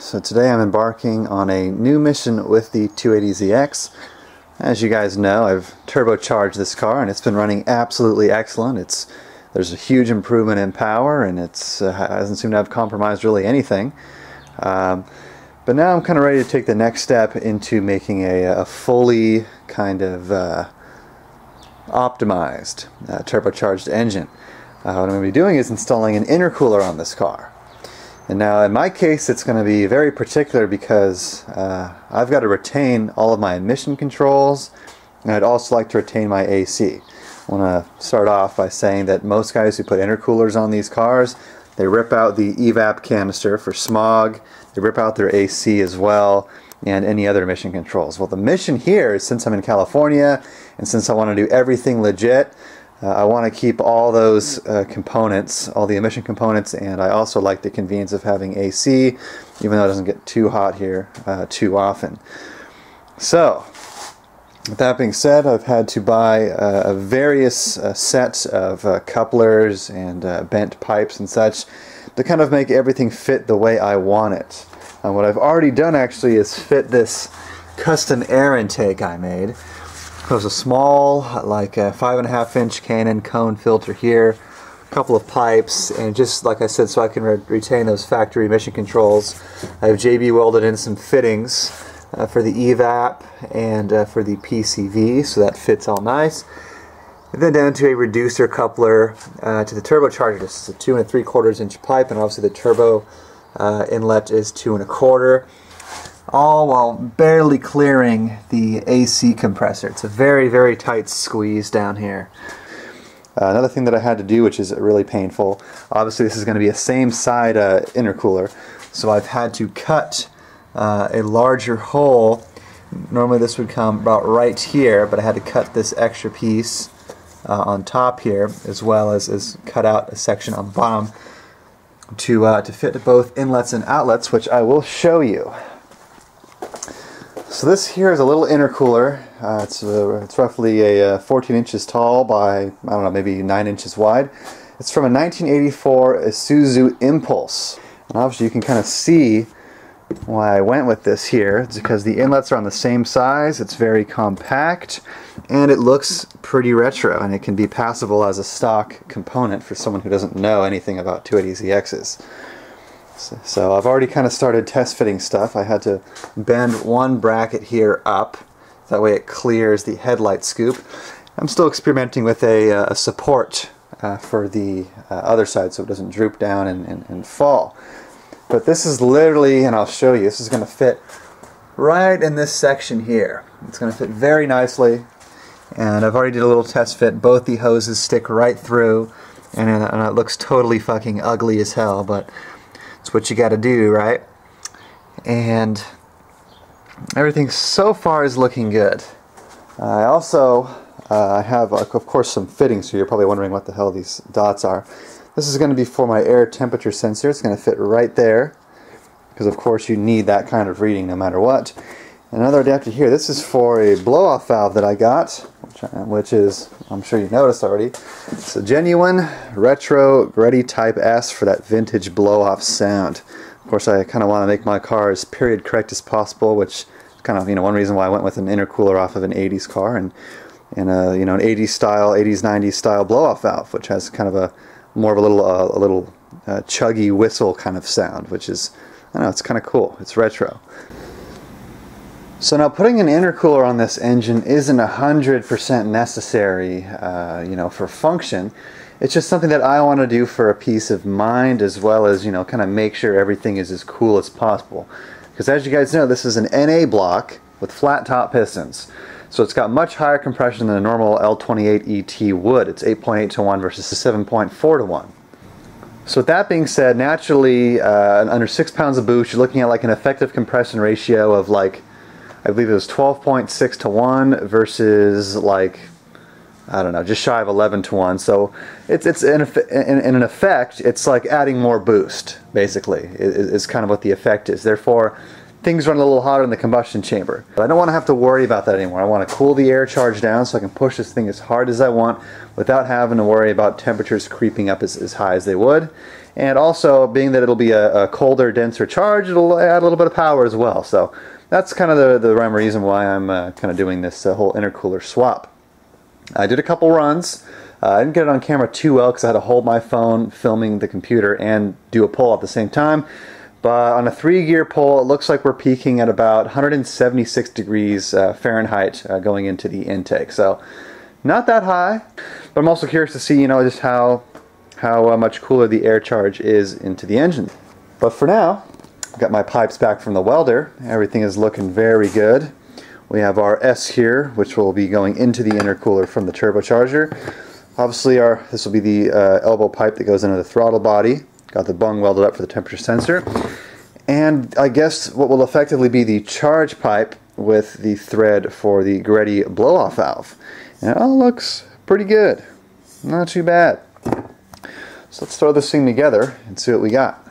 So today I'm embarking on a new mission with the 280ZX. As you guys know, I've turbocharged this car and it's been running absolutely excellent. There's a huge improvement in power, and it hasn't seemed to have compromised really anything. But now I'm kind of ready to take the next step into making a fully kind of optimized turbocharged engine. What I'm going to be doing is installing an intercooler on this car. And now in my case it's going to be very particular because I've got to retain all of my emission controls, and I'd also like to retain my AC. I want to start off by saying that most guys who put intercoolers on these cars, they rip out the evap canister for smog, they rip out their AC as well, and any other emission controls. Well, the mission here is, since I'm in California and since I want to do everything legit, I want to keep all those components, all the emission components, and I also like the convenience of having AC, even though it doesn't get too hot here too often. So, with that being said, I've had to buy a various sets of couplers and bent pipes and such to kind of make everything fit the way I want it. And what I've already done actually is fit this custom air intake I made. There's a small, like a 5.5-inch Canon cone filter here, a couple of pipes, and just like I said, so I can retain those factory emission controls, I have JB welded in some fittings for the evap and for the PCV, so that fits all nice. And then down to a reducer coupler to the turbocharger. This is a 2 3/4-inch pipe, and obviously the turbo inlet is 2 1/4. All while barely clearing the AC compressor. It's a very, very tight squeeze down here. Another thing that I had to do, which is really painful, obviously this is going to be a same side intercooler, so I've had to cut a larger hole. Normally this would come about right here, but I had to cut this extra piece on top here, as well as cut out a section on the bottom to fit both inlets and outlets, which I will show you. So this here is a little intercooler. It's roughly a 14 inches tall by, I don't know, maybe 9 inches wide. It's from a 1984 Isuzu Impulse. And obviously you can kind of see why I went with this here. It's because the inlets are on the same size, it's very compact, and it looks pretty retro, and it can be passable as a stock component for someone who doesn't know anything about 280ZXs. So I've already kind of started test fitting stuff. I had to bend one bracket here up, that way it clears the headlight scoop. I'm still experimenting with a support for the other side so it doesn't droop down and fall. But this is literally, and I'll show you, this is going to fit right in this section here. It's going to fit very nicely, and I've already did a little test fit. Both the hoses stick right through, and it looks totally fucking ugly as hell, but it's what you got to do, right? And everything so far is looking good. I also have, of course, some fittings, so you're probably wondering what the hell these dots are. This is going to be for my air temperature sensor. It's going to fit right there, because of course you need that kind of reading no matter what. Another adapter here. This is for a blow-off valve that I got, which is, I'm sure you noticed already, it's a genuine retro Gretty Type S for that vintage blow-off sound. Of course, I kind of want to make my car as period correct as possible, which is kind of, you know, one reason why I went with an intercooler off of an 80s car and you know, an 80s style, 80s 90s style blow-off valve, which has kind of a more of a little chuggy whistle kind of sound, which is, I don't know, it's kind of cool. It's retro. So now putting an intercooler on this engine isn't 100% necessary, you know, for function. It's just something that I want to do for a peace of mind, as well as, you know, kind of make sure everything is as cool as possible. Because as you guys know, this is an NA block with flat top pistons. So it's got much higher compression than a normal L28 ET would. It's 8.8 to 1 versus 7.4 to 1. So with that being said, naturally, under 6 pounds of boost, you're looking at like an effective compression ratio of like, I believe it was 12.6 to 1 versus like, I don't know, just shy of 11 to 1. So it's in an effect, it's like adding more boost, basically, is kind of what the effect is. Therefore, things run a little hotter in the combustion chamber. But I don't want to have to worry about that anymore. I want to cool the air charge down so I can push this thing as hard as I want without having to worry about temperatures creeping up as high as they would. And also, being that it'll be a colder, denser charge, it'll add a little bit of power as well. So that's kind of the rhyme or reason why I'm kind of doing this whole intercooler swap. I did a couple runs. I didn't get it on camera too well because I had to hold my phone filming the computer and do a pull at the same time. But on a 3-gear pull, it looks like we're peaking at about 176 degrees Fahrenheit going into the intake. So not that high, but I'm also curious to see, just how much cooler the air charge is into the engine. But for now, I've got my pipes back from the welder. Everything is looking very good. We have our S here, which will be going into the intercooler from the turbocharger. Obviously, this will be the elbow pipe that goes into the throttle body. Got the bung welded up for the temperature sensor. And I guess what will effectively be the charge pipe with the thread for the Goretti blow-off valve. And it all looks pretty good. Not too bad. So let's throw this thing together and see what we got.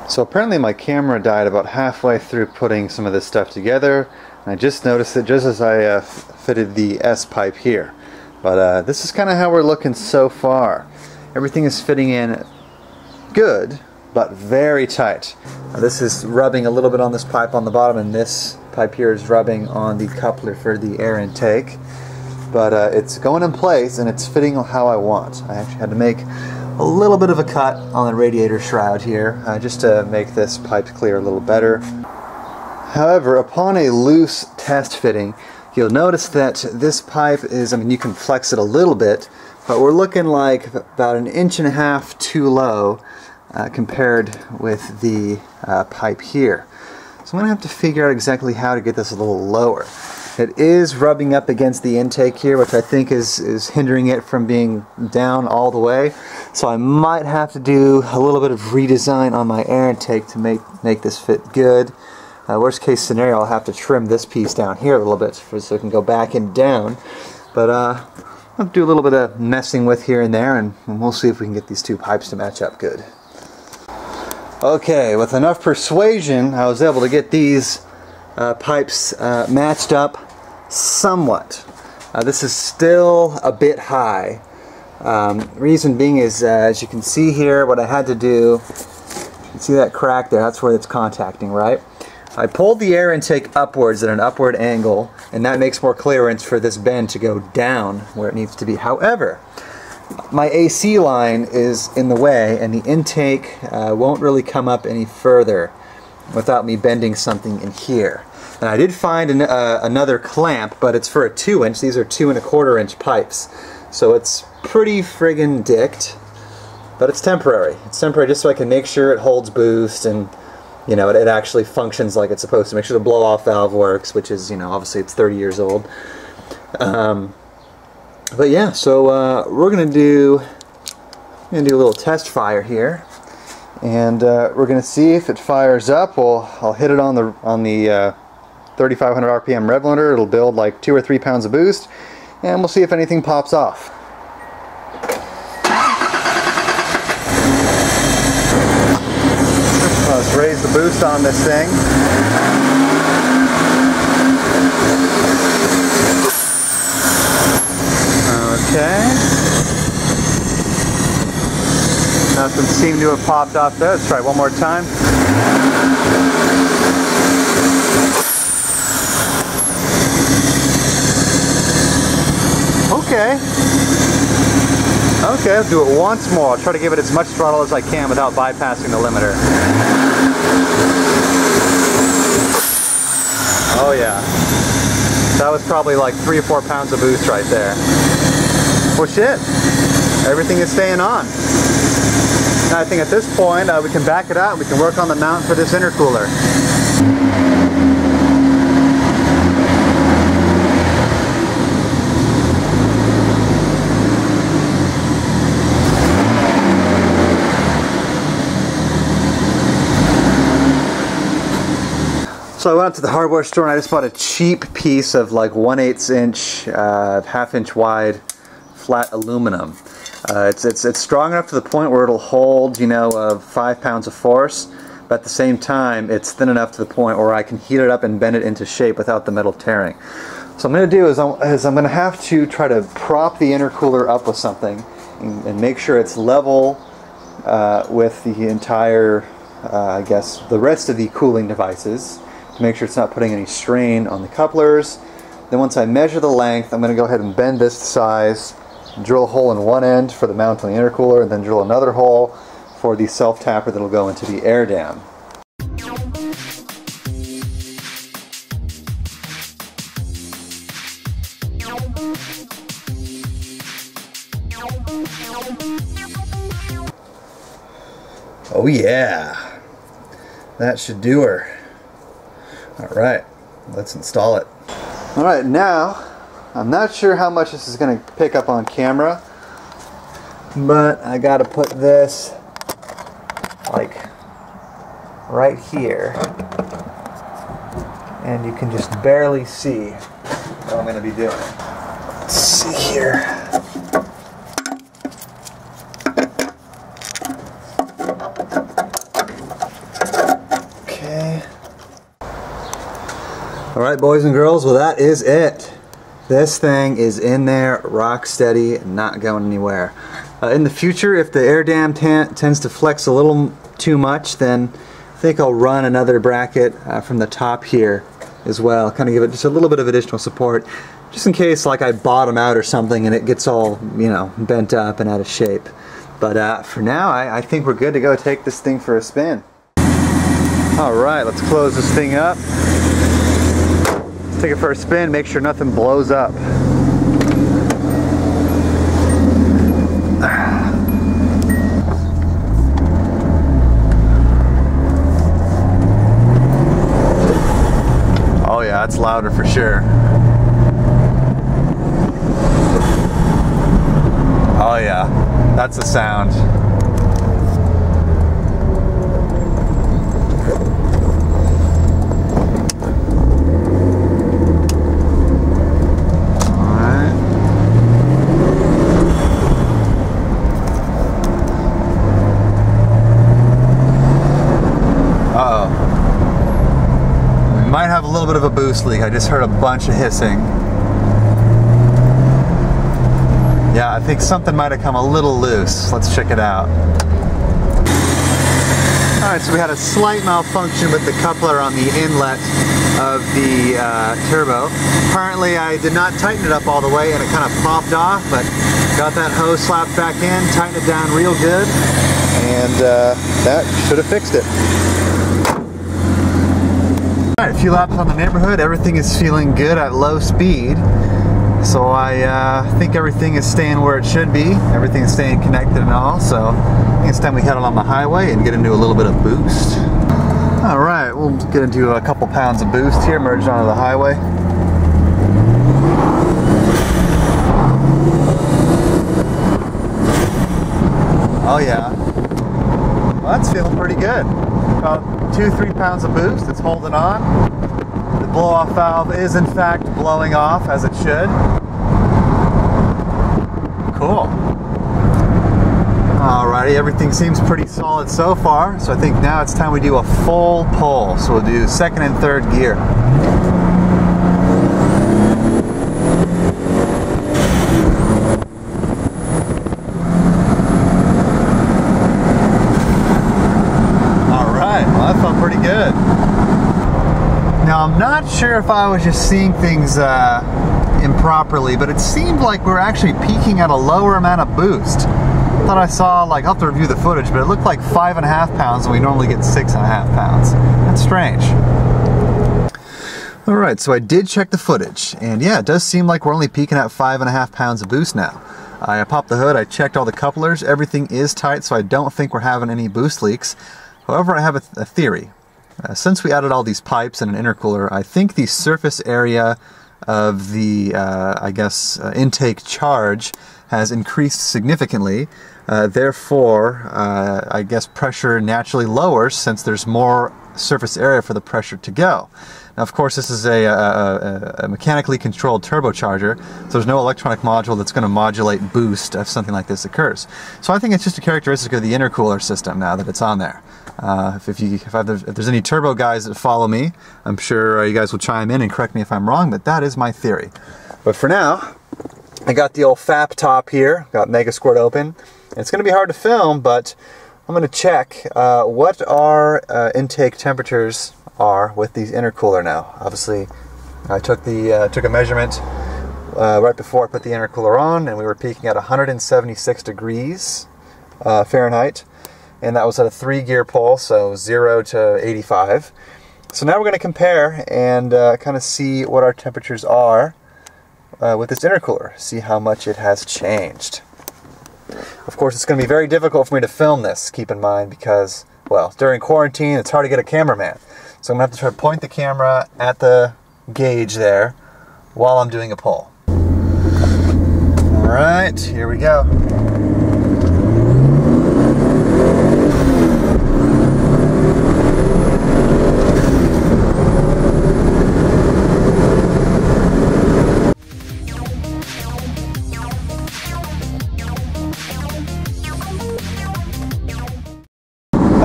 So apparently my camera died about halfway through putting some of this stuff together, and I just noticed it just as I fitted the S pipe here. But this is kind of how we're looking so far. Everything is fitting in good, but very tight. This is rubbing a little bit on this pipe on the bottom, and this pipe here is rubbing on the coupler for the air intake. But it's going in place, and it's fitting how I want. I actually had to make a little bit of a cut on the radiator shroud here, just to make this pipe clear a little better. However, upon a loose test fitting, you'll notice that this pipe is, you can flex it a little bit, but we're looking like about 1.5 inches too low compared with the pipe here. So I'm going to have to figure out exactly how to get this a little lower. It is rubbing up against the intake here, which I think is hindering it from being down all the way. So I might have to do a little bit of redesign on my air intake to make this fit good. Worst case scenario, I'll have to trim this piece down here a little bit so it can go back and down. But I'll do a little bit of messing with here and there, and we'll see if we can get these two pipes to match up good. Okay, with enough persuasion, I was able to get these pipes matched up somewhat. This is still a bit high. Reason being is, as you can see here, what I had to do, you see that crack there, that's where it's contacting, right? I pulled the air intake upwards at an upward angle, and that makes more clearance for this bend to go down where it needs to be. However, my AC line is in the way, and the intake won't really come up any further without me bending something in here. And I did find another clamp, but it's for a 2-inch. These are 2¼ inch pipes. So it's pretty friggin' dicked, but it's temporary. It's temporary just so I can make sure it holds boost and, it actually functions like it's supposed to. Make sure the blow-off valve works, which is, obviously it's 30 years old. But yeah, so we're gonna do a little test fire here, and we're gonna see if it fires up. I'll hit it on the 3,500 RPM rev limiter. It'll build like 2 or 3 pounds of boost, and we'll see if anything pops off. Let's raise the boost on this thing. Okay. Nothing seemed to have popped off there. Let's try one more time. Okay. Okay, let's do it once more. I'll try to give it as much throttle as I can without bypassing the limiter. Oh yeah. That was probably like 3 or 4 pounds of boost right there. Well shit, everything is staying on. Now I think at this point we can back it out and we can work on the mount for this intercooler. So So I went up to the hardware store and I just bought a cheap piece of like 1/8 inch, half-inch wide flat aluminum. It's strong enough to the point where it'll hold, you know, 5 pounds of force, but at the same time it's thin enough to the point where I can heat it up and bend it into shape without the metal tearing. So what I'm going to do is I'm going to have to try to prop the intercooler up with something and make sure it's level with the entire, I guess, the rest of the cooling devices, to make sure it's not putting any strain on the couplers. Then once I measure the length, I'm going to go ahead and bend this to size, drill a hole in one end for the mount on the intercooler, and then drill another hole for the self-tapper that will go into the air dam. Oh yeah, that should do her. Alright, let's install it. Alright, now, I'm not sure how much this is going to pick up on camera, but I gotta put this like right here, and you can just barely see what I'm going to be doing. Let's see here. Okay. Alright, boys and girls, well, that is it. This thing is in there, rock steady, not going anywhere. In the future, if the air dam tends to flex a little too much, then I think I'll run another bracket from the top here as well, kind of give it just a little bit of additional support, just in case like I bottom out or something and it gets all, you know, bent up and out of shape. But for now, I think we're good to go take this thing for a spin. Alright, let's close this thing up. Let's take it for a spin, make sure nothing blows up. Oh yeah, it's louder for sure. Oh yeah, that's the sound. Might have a little bit of a boost leak. I just heard a bunch of hissing. Yeah, I think something might have come a little loose. Let's check it out. Alright, so we had a slight malfunction with the coupler on the inlet of the turbo. Apparently I did not tighten it up all the way and it kind of popped off, but got that hose slapped back in, tightened it down real good, and that should have fixed it. Alright, a few laps on the neighborhood, everything is feeling good at low speed. So I think everything is staying where it should be. Everything is staying connected and all, so I think it's time we head along the highway and get into a little bit of boost. Alright, we'll get into a couple pounds of boost here, merged onto the highway. Oh yeah, well, that's feeling pretty good. About 2-3 pounds of boost, it's holding on. The blow-off valve is in fact blowing off as it should. Cool. Alrighty, everything seems pretty solid so far, so I think now it's time we do a full pull. So we'll do second and third gear. Alright, well that felt pretty good. Now I'm not sure if I was just seeing things improperly, but it seemed like we're actually peaking at a lower amount of boost. I thought I saw, like, I'll have to review the footage, but it looked like 5.5 pounds and we normally get 6.5 pounds. That's strange. Alright, so I did check the footage, and yeah, it does seem like we're only peaking at 5.5 pounds of boost now. I popped the hood, I checked all the couplers, everything is tight, so I don't think we're having any boost leaks. However, I have a theory. Since we added all these pipes and an intercooler, I think the surface area of the, I guess, intake charge has increased significantly. Therefore, I guess pressure naturally lowers since there's more surface area for the pressure to go. Now, of course, this is a mechanically controlled turbocharger, so there's no electronic module that's going to modulate boost if something like this occurs. So I think it's just a characteristic of the intercooler system now that it's on there. If there's any turbo guys that follow me, I'm sure you guys will chime in and correct me if I'm wrong, but that is my theory. But for now, I got the old FAP top here, got Mega Squirt open. It's going to be hard to film, but I'm going to check what our intake temperatures are with these intercooler now. Obviously, I took a measurement right before I put the intercooler on, and we were peaking at 176 degrees Fahrenheit, and that was at a 3-gear pulse, so 0 to 85. So now we're going to compare and kind of see what our temperatures are with this intercooler, see how much it has changed. Of course, it's going to be very difficult for me to film this, keep in mind, because, well, during quarantine, it's hard to get a cameraman. So I'm going to have to try to point the camera at the gauge there while I'm doing a pull. Alright, here we go.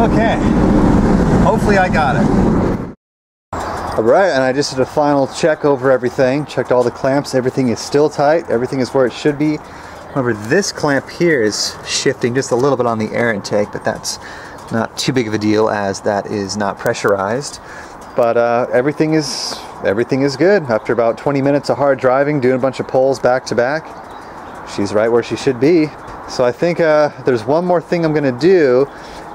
Okay, hopefully I got it. Alright, and I just did a final check over everything, checked all the clamps, everything is still tight, everything is where it should be. However, this clamp here is shifting just a little bit on the air intake, but that's not too big of a deal as that is not pressurized. But everything is good. After about 20 minutes of hard driving, doing a bunch of pulls back to back, she's right where she should be. So I think there's one more thing I'm going to do.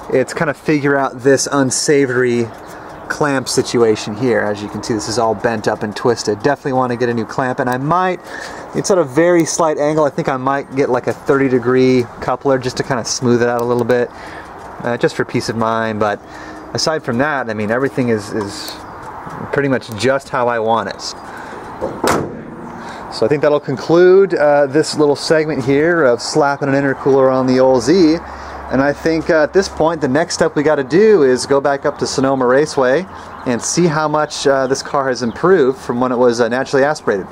It's kind of figure out this unsavory clamp situation here. As you can see, this is all bent up and twisted. Definitely want to get a new clamp, and I might, it's at a very slight angle, I think I might get like a 30-degree coupler just to kind of smooth it out a little bit, just for peace of mind. But aside from that, I mean, everything is pretty much just how I want it. So I think that'll conclude this little segment here of slapping an intercooler on the old Z. And I think at this point, the next step we got to do is go back up to Sonoma Raceway and see how much this car has improved from when it was naturally aspirated.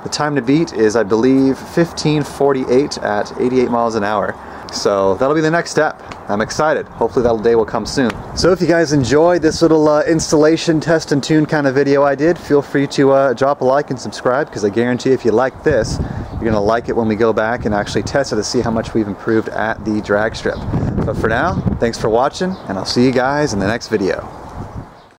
The time to beat is, I believe, 15:48 at 88 miles an hour. So that'll be the next step. I'm excited. Hopefully that day will come soon. So if you guys enjoyed this little installation, test and tune kind of video I did, feel free to drop a like and subscribe, because I guarantee if you like this, you're going to like it when we go back and actually test it to see how much we've improved at the drag strip. But for now, thanks for watching, and I'll see you guys in the next video.